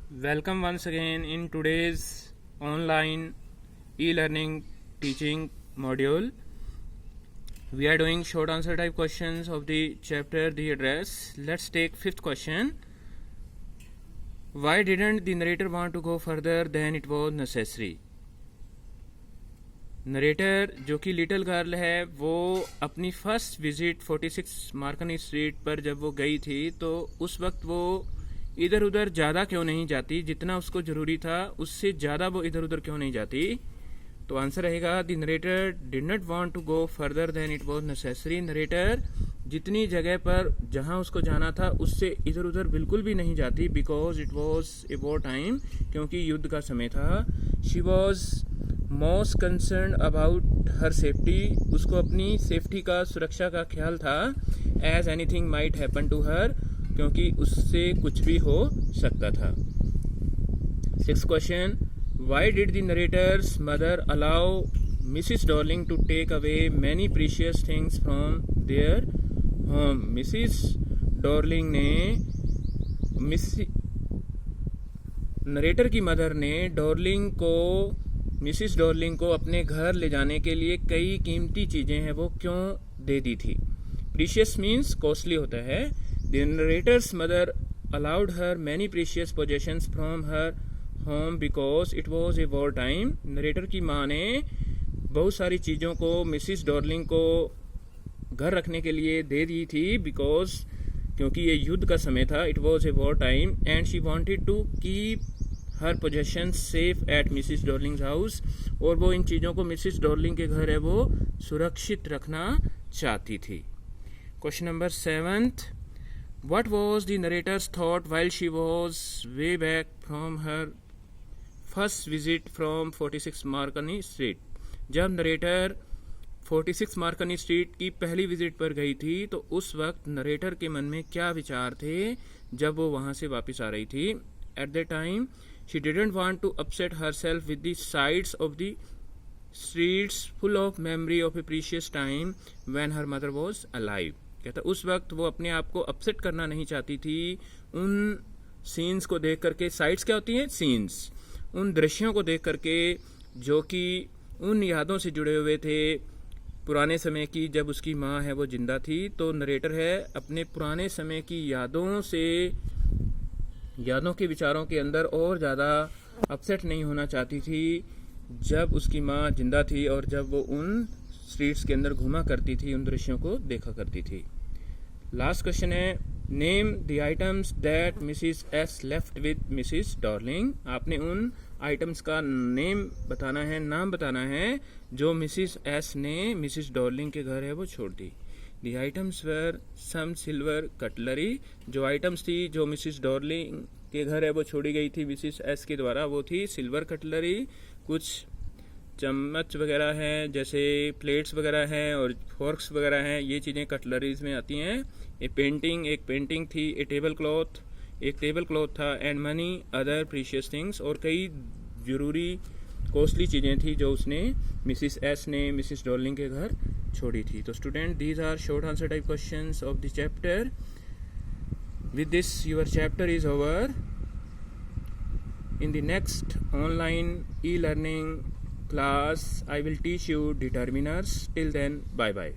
Welcome once again in today's online e-learning teaching module. We are doing short answer type questions of the chapter The Address. Let's take fifth question. Why didn't the narrator want to go further than it was necessary? Narrator जो कि little girl है वो अपनी first visit 46 मार्कनी street पर जब वो गई थी तो उस वक्त वो इधर उधर ज़्यादा क्यों नहीं जाती, जितना उसको ज़रूरी था उससे ज़्यादा वो इधर उधर क्यों नहीं जाती। तो आंसर रहेगा the narrator did not want to go further than it was necessary. Narrator जितनी जगह पर जहां उसको जाना था उससे इधर उधर बिल्कुल भी नहीं जाती, because it was a war time, क्योंकि युद्ध का समय था। She was most concern about her safety, उसको अपनी सेफ्टी का, सुरक्षा का ख्याल था। As anything might happen to her, क्योंकि उससे कुछ भी हो सकता था। Six question, why did the narrator's mother allow Mrs Darling to take away many precious things from their home. Mrs Darling ने, नरेटर की मदर ने मिसिस डॉर्लिंग को अपने घर ले जाने के लिए कई कीमती चीजें हैं वो क्यों दे दी थी। प्रीशियस मीन्स कॉस्टली होता है। The narrator's mother allowed her many precious possessions from her home because it was a war time. Narrator की माँ ने बहुत सारी चीज़ों को मिसिस डॉर्लिंग को घर रखने के लिए दे दी थी, बिकॉज क्योंकि ये युद्ध का समय था। It was a war time and she wanted to keep her possessions safe at Mrs Darling's house, और वो इन चीज़ों को मिसिस डॉर्लिंग के घर है वो सुरक्षित रखना चाहती थी। Question number 7th, What was the narrator's thought while she was way back from her first visit from 46 मार्कनी street. जब नरेटर 46 मार्कनी स्ट्रीट की पहली विजिट पर गई थी तो उस वक्त नरेटर के मन में क्या विचार थे जब वो वहां से वापस आ रही थी। At the time she didn't want to upset herself with the sights of the streets full of memory of a precious time when her mother was alive। कहता उस वक्त वो अपने आप को अपसेट करना नहीं चाहती थी उन सीन्स को देख करके। साइट्स क्या होती हैं? सीन्स। उन दृश्यों को देख करके जो कि उन यादों से जुड़े हुए थे पुराने समय की, जब उसकी माँ है वो जिंदा थी। तो नरेटर है अपने पुराने समय की यादों के विचारों के अंदर और ज़्यादा अपसेट नहीं होना चाहती थी जब उसकी माँ जिंदा थी और जब वो उन स्ट्रीट्स के अंदर घूमा करती थी, उन दृश्यों को देखा करती थी। लास्ट क्वेश्चन है, name the items that Mrs S left with Mrs Darling. आपने उन आइटम्स का नाम बताना है जो मिसिस एस ने मिसिस डॉर्लिंग के घर है वो छोड़ दी। The items were some silver cutlery. जो आइटम्स थी जो मिसिस डॉर्लिंग के घर है वो छोड़ी गई थी मिसिस एस के द्वारा, वो थी सिल्वर कटलरी। कुछ चम्मच वगैरह हैं, जैसे प्लेट्स वगैरह हैं और फोर्क्स वगैरह हैं, ये चीज़ें कटलरीज में आती हैं। एक पेंटिंग थी। एक टेबल क्लॉथ था। And many other precious things, और कई जरूरी कॉस्टली चीज़ें थी जो उसने मिसिस एस ने मिसिस डॉर्लिंग के घर छोड़ी थी। तो student, these are short answer type questions of the chapter. With this your chapter is over. In the next online e-learning class, I will teach you determiners. Till then, bye bye.